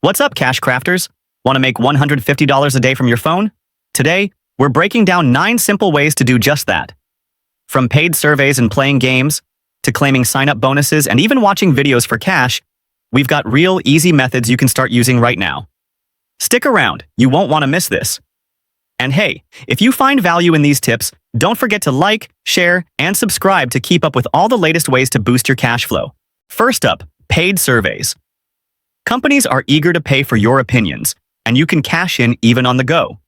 What's up, Cash Crafters? Want to make $150 a day from your phone? Today, we're breaking down 9 simple ways to do just that. From paid surveys and playing games, to claiming sign-up bonuses and even watching videos for cash, we've got real, easy methods you can start using right now. Stick around, you won't want to miss this. And hey, if you find value in these tips, don't forget to like, share, and subscribe to keep up with all the latest ways to boost your cash flow. First up, paid surveys. Companies are eager to pay for your opinions, and you can cash in even on the go.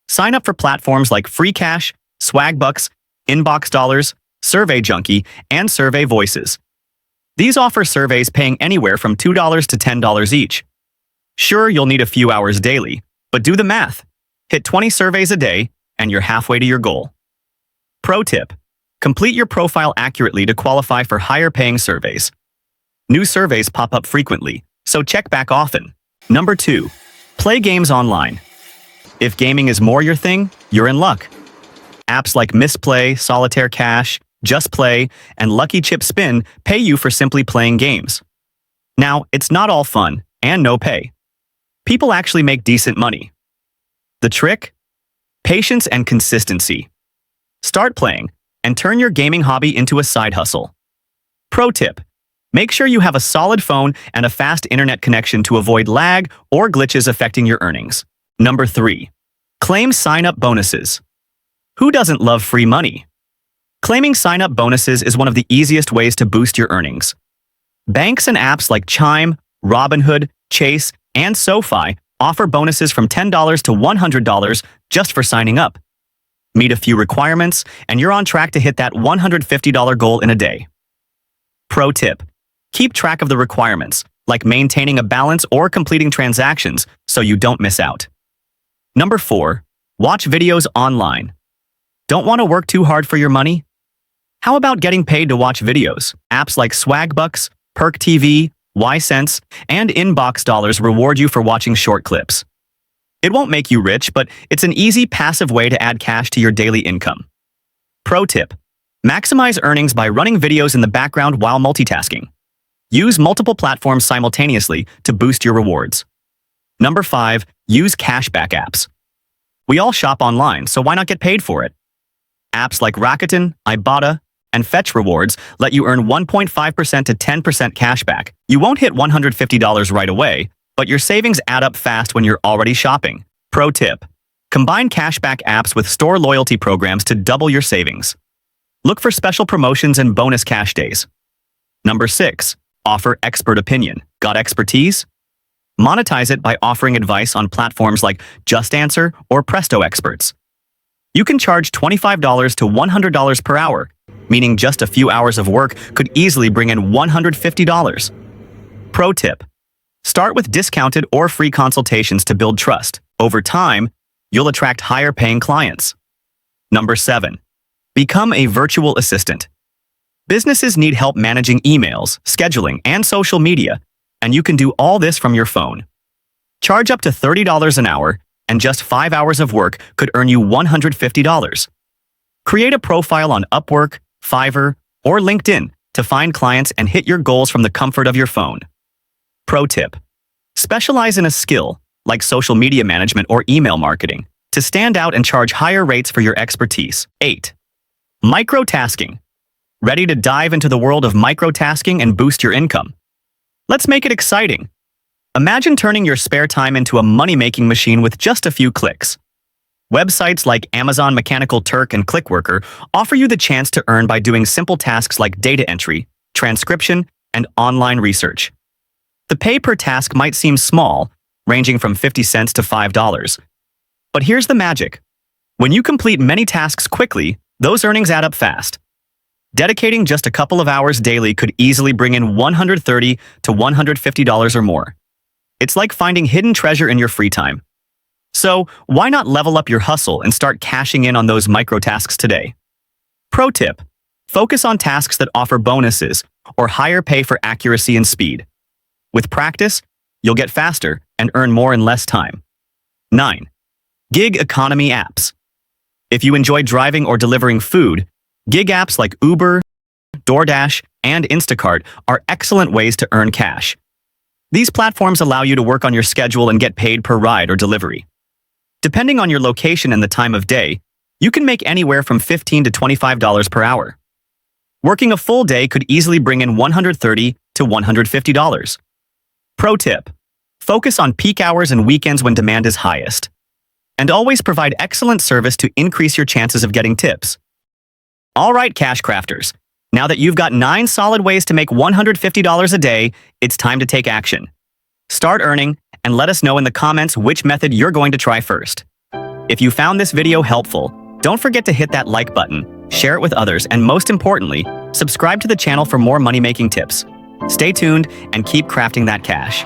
Sign up for platforms like Free Cash, Swagbucks, Inbox Dollars, Survey Junkie, and Survey Voices. These offer surveys paying anywhere from $2 to $10 each. Sure, you'll need a few hours daily, but do the math. Hit 20 surveys a day, and you're halfway to your goal. Pro tip: complete your profile accurately to qualify for higher-paying surveys. New surveys pop up frequently, so check back often. Number 2. Play games online. If gaming is more your thing, you're in luck. Apps like Misplay, Solitaire Cash, Just Play, and Lucky Chip Spin pay you for simply playing games. Now, it's not all fun and no pay. People actually make decent money. The trick? Patience and consistency. Start playing and turn your gaming hobby into a side hustle. Pro tip: make sure you have a solid phone and a fast internet connection to avoid lag or glitches affecting your earnings. Number 3. Claim sign-up bonuses. Who doesn't love free money? Claiming sign-up bonuses is one of the easiest ways to boost your earnings. Banks and apps like Chime, Robinhood, Chase, and SoFi offer bonuses from $10 to $100 just for signing up. Meet a few requirements, and you're on track to hit that $150 goal in a day. Pro tip: keep track of the requirements, like maintaining a balance or completing transactions, so you don't miss out. Number 4. Watch videos online. Don't want to work too hard for your money? How about getting paid to watch videos? Apps like Swagbucks, Perk TV, YSense, and Inbox Dollars reward you for watching short clips. It won't make you rich, but it's an easy, passive way to add cash to your daily income. Pro tip: maximize earnings by running videos in the background while multitasking. Use multiple platforms simultaneously to boost your rewards. Number 5. Use cashback apps. We all shop online, so why not get paid for it? Apps like Rakuten, Ibotta, and Fetch Rewards let you earn 1.5% to 10% cashback. You won't hit $150 right away, but your savings add up fast when you're already shopping. Pro tip: combine cashback apps with store loyalty programs to double your savings. Look for special promotions and bonus cash days. Number 6. Offer expert opinion. Got expertise? Monetize it by offering advice on platforms like Just Answer or Presto Experts. You can charge $25 to $100 per hour, meaning just a few hours of work could easily bring in $150. Pro tip: start with discounted or free consultations to build trust. Over time, you'll attract higher-paying clients. Number 7. Become a virtual assistant. Businesses need help managing emails, scheduling, and social media, and you can do all this from your phone. Charge up to $30 an hour, and just 5 hours of work could earn you $150. Create a profile on Upwork, Fiverr, or LinkedIn to find clients and hit your goals from the comfort of your phone. Pro tip: specialize in a skill, like social media management or email marketing, to stand out and charge higher rates for your expertise. 8. Microtasking. Ready to dive into the world of microtasking and boost your income? Let's make it exciting. Imagine turning your spare time into a money-making machine with just a few clicks. Websites like Amazon Mechanical Turk and Clickworker offer you the chance to earn by doing simple tasks like data entry, transcription, and online research. The pay per task might seem small, ranging from 50 cents to $5. But here's the magic. When you complete many tasks quickly, those earnings add up fast. Dedicating just a couple of hours daily could easily bring in $130 to $150 or more. It's like finding hidden treasure in your free time. So, why not level up your hustle and start cashing in on those microtasks today? Pro tip: focus on tasks that offer bonuses or higher pay for accuracy and speed. With practice, you'll get faster and earn more in less time. 9. Gig economy apps. If you enjoy driving or delivering food, gig apps like Uber, DoorDash, and Instacart are excellent ways to earn cash. These platforms allow you to work on your schedule and get paid per ride or delivery. Depending on your location and the time of day, you can make anywhere from $15 to $25 per hour. Working a full day could easily bring in $130 to $150. Pro tip: focus on peak hours and weekends when demand is highest. And always provide excellent service to increase your chances of getting tips. All right, cash crafters. Now that you've got 9 solid ways to make $150 a day, it's time to take action. Start earning and let us know in the comments which method you're going to try first. If you found this video helpful, don't forget to hit that like button, share it with others, and most importantly, subscribe to the channel for more money-making tips. Stay tuned and keep crafting that cash.